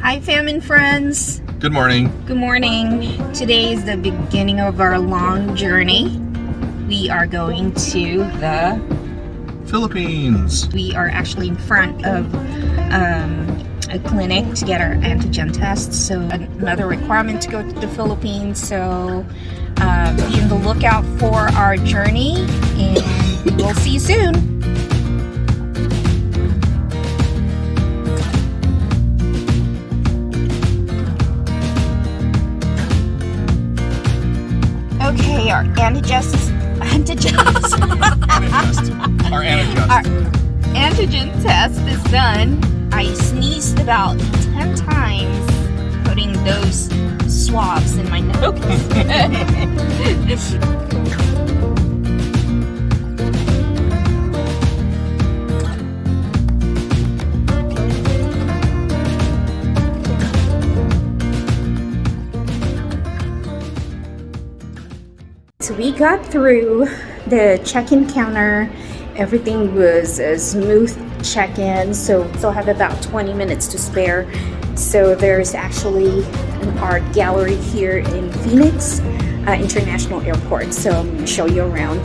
Hi fam and friends. Good morning. Good morning. Today is the beginning of our long journey. We are going to the Philippines. We are actually in front of a clinic to get our antigen tests. So another requirement to go to the Philippines. So be on the lookout for our journey, and we'll see you soon. Okay, our antigen test is done. I sneezed about 10 times putting those swabs in my nose. So we got through the check-in counter. Everything was a smooth check-in, so we still have about 20 minutes to spare. So there's actually an art gallery here in Phoenix International Airport. So I'm going to show you around.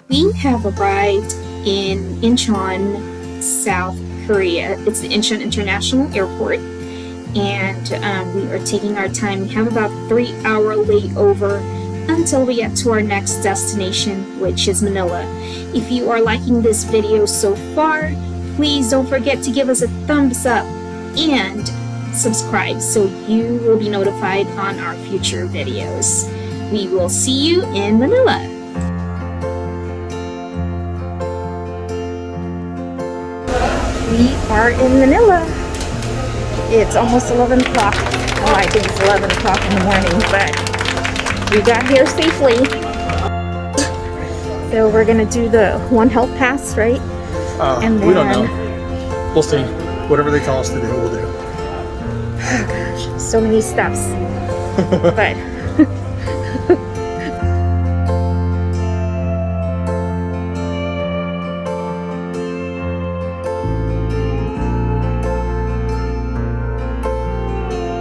We have arrived in Incheon, South Korea. It's the Incheon International Airport, and we are taking our time. We have about a 3-hour layover until we get to our next destination, which is Manila. If you are liking this video so far, please don't forget to give us a thumbs up and subscribe so you will be notified on our future videos. We will see you in Manila. We are in Manila. It's almost 11 o'clock. Oh, I think it's 11 o'clock in the morning, but we got here safely. So we're gonna do the One Health Pass, right? And then, we don't know. We'll see. Whatever they tell us to do, we'll do. Oh gosh, so many steps. But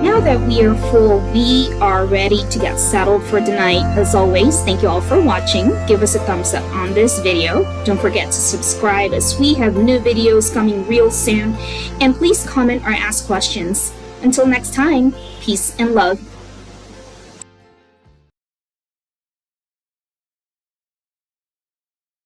now that we are full, we are ready to get settled for the night. As always, thank you all for watching. Give us a thumbs up on this video. Don't forget to subscribe as we have new videos coming real soon. And please comment or ask questions. Until next time, peace and love.